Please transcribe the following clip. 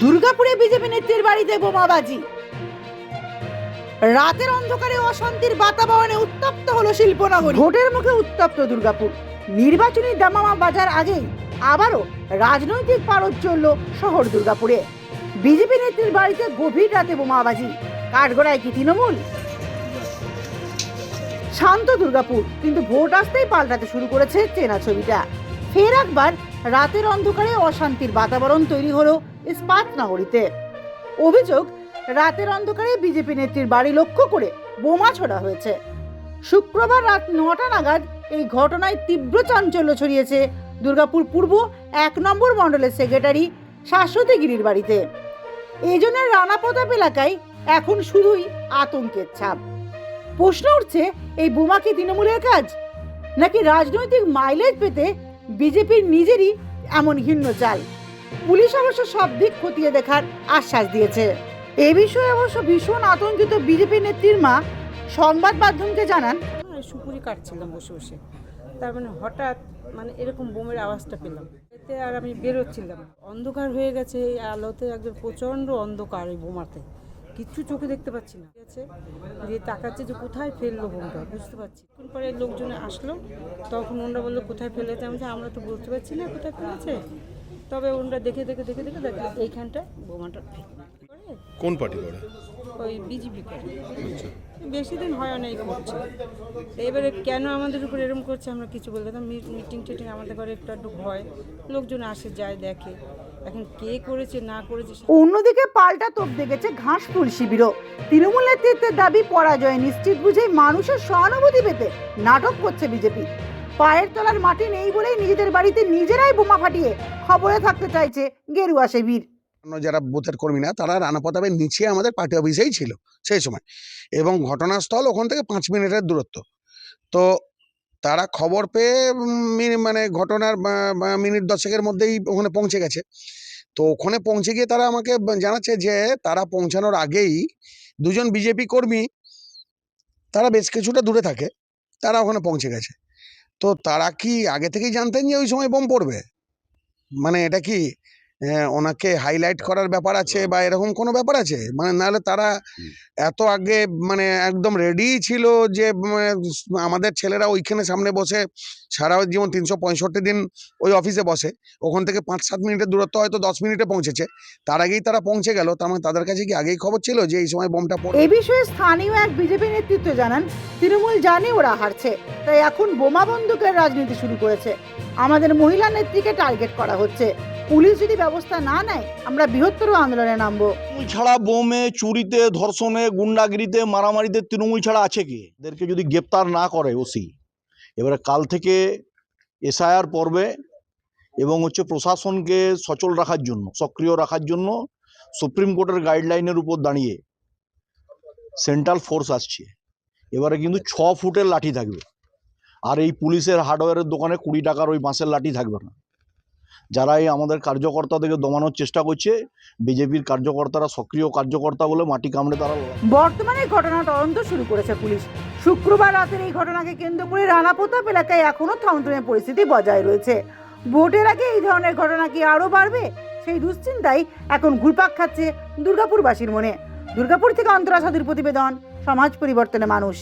দুর্গাপুরে বিজেপি নেত্রীর বাড়িতে বোমাবাজি। রাতের অন্ধকারে অশান্তির বাতাবরণে উত্তপ্ত হলো শিল্পনগরী। ভোটের মুখে উত্তপ্ত দুর্গাপুর। নির্বাচনী দামামা বাজার আগেই আবারও রাজনৈতিক পারদ চলল শহর দুর্গাপুরে। বিজেপি নেত্রীর বাড়িতে গভীর রাতে বোমাবাজি। কাঠগড়ায় কি তৃণমূল? শান্ত দুর্গাপুর, কিন্তু ভোট আসতেই পাল্টাতে শুরু করেছে চেনা ছবিটা। ফের একবার রাতের অন্ধকারে অশান্তির বাতাবরণ তৈরি হলো ইস্পাত নগরীতে। অভিযোগ, রাতের অন্ধকারে বিজেপি নেত্রীর বাড়ি লক্ষ্য করে বোমা ছোড়া হয়েছে। শুক্রবার রাত 9টা নাগাদ এই ঘটনায় তীব্র চাঞ্চল্য ছড়িয়েছে দুর্গাপুর পূর্ব 1 নম্বর মণ্ডলের সেক্রেটারি শাশ্বতী গিরির বাড়িতে। এই জন্য রানা প্রতাপ এলাকায় এখন শুধুই আতঙ্কের ছাপ। প্রশ্ন উঠছে, এই বোমা কি তৃণমূলের কাজ, নাকি রাজনৈতিক মাইলেজ পেতে বিজেপির নিজেরই এমন ঘৃণ্য চাল? পুলিশ অবশ্য সব দিক খতিয়ে দেখার আশ্বাস দিয়েছে। এ বিষয়ে অবশ্য ভীষণ আতঙ্কিত বিজেপি নেত্রীর মা সংবাদ মাধ্যমকে জানান, সুপুরি কাটছিলাম বসে বসে, তার হঠাৎ এরকম বোমের আওয়াজটা পেলাম। এতে আর আমি বেরোচ্ছিলাম, অন্ধকার হয়ে গেছে, এই আলোতে একদম প্রচণ্ড অন্ধকার। এই বোমাতে কিচ্ছু চোখে দেখতে পাচ্ছি না। দিয়ে তাকাচ্ছে যে কোথায় ফেললো বোমটা, বুঝতে পারছি। কোন পরে লোকজনে আসলো, তখন ওনারা বললো কোথায় ফেলেছে। আমরা তো বুঝতে পারছি না কোথায় ফেলেছে। তবে ওনারা দেখে এইখানটা বোমাটা কোন পার্টি করে? ওই বিজেপি করে। বেশি দিন হয় না এই করছে। এবারে কেন আমাদের উপর এরকম করছে আমরা কিছু বলতে না। মিটিং টিটিং আমাদের ঘরে একটু ভয়, লোকজন আসে যায় দেখে। এখন কে করেছে না করেছে। অন্যদিকে পাল্টা তোপ দেখেছে ঘাসফুল শিবিরও। তৃণমূল নেতৃত্বের দাবি, পরাজয় নিশ্চিত বুঝে মানুষের সহানুভূতি পেতে নাটক করছে বিজেপি। পায়ের তলার মাটি নেই বলেই নিজেদের বাড়িতে নিজেরাই বোমা ফাটিয়ে খবরে থাকতে চাইছে গেরুয়া শিবির। যারা বুথের কর্মী না, তারা রানা প্রতাপের নিচে আমাদের পার্টি অফিসেই ছিল সেই সময়, এবং ঘটনাস্থল ওখান থেকে 5 মিনিটের দূরত্ব। তো তারা খবর পেয়ে ঘটনার মিনিট 10-এর মধ্যেই ওখানে পৌঁছে গেছে। তো ওখানে পৌঁছে গিয়ে তারা আমাকে জানাচ্ছে যে তারা পৌঁছানোর আগেই 2জন বিজেপি কর্মী, তারা বেশ কিছুটা দূরে থাকে, তারা ওখানে পৌঁছে গেছে। তো তারা কি আগে থেকেই জানতেন যে ওই সময় বোম পড়বে? এটা কি ওনাকে হাইলাইট করার ব্যাপার আছে বা এরকম কোনো ব্যাপার আছে? নাহলে তারা এত আগে একদম রেডি ছিল যে আমাদের ছেলেরা ওইখানে সামনে বসে সারা জীবন 365 দিন ওই অফিসে বসে, ওখান থেকে 5-7 মিনিটের দূরত্ব হয়তো 10 মিনিটে পৌঁছেছে, তার আগেই তারা পৌঁছে গেল। তার তাদের কাছে কি আগেই খবর ছিল যে এই সময় বোমটা পড়বে? এই বিষয়ে স্থানীয় এক বিজেপি নেতৃত্ব জানান, তৃণমূল জানে ওরা হারছে, তাই এখন বোমা বন্দুকের রাজনীতি শুরু করেছে। আমাদের মহিলা নেত্রীকে টার্গেট করা হচ্ছে। পুলিশ যদি ব্যবস্থা না নেয়, আমরা বৃহত্তর আন্দোলনে নামবো। তৃণমূল ছাড়া বোমে, চুরিতে, ধর্ষণে, গুন্ডাগিরিতে, মারামারিতে তৃণমূল ছাড়া আছে কি? এদেরকে যদি গ্রেপ্তার না করে ওসি, এবারে কাল থেকে এসআইআর পর্বে এবং প্রশাসনকে সচল রাখার জন্য, সক্রিয় রাখার জন্য সুপ্রিম কোর্টের গাইডলাইনের উপর দাঁড়িয়ে সেন্ট্রাল ফোর্স আসছে। এবারে কিন্তু 6 ফুটের লাঠি থাকবে, আর এই পুলিশের হার্ডওয়্যারের দোকানে 20 টাকার ওই বাঁশের লাঠি থাকবে না। যারা এই আমাদের কার্যকর্তাদেরকে দমানোর চেষ্টা করছে, বিজেপির কার্যকর্তারা সক্রিয় কার্যকর্তা বলে মাটি কামড়ে তারা। বর্তমানে ঘটনা তদন্ত শুরু করেছে পুলিশ। শুক্রবার রাতের এই ঘটনাকে কেন্দ্র করে রানা প্রতাপ এলাকায় এখনো থমথমে পরিস্থিতি বজায় রয়েছে। ভোটের আগে এই ধরনের ঘটনা কি আরো বাড়বে, সেই দুশ্চিন্তাই এখন ঘুরপাক খাচ্ছে দুর্গাপুরবাসীর মনে। দুর্গাপুর থেকে অন্তরা সাধুর প্রতিবেদন, সমাজ পরিবর্তনে মানুষ।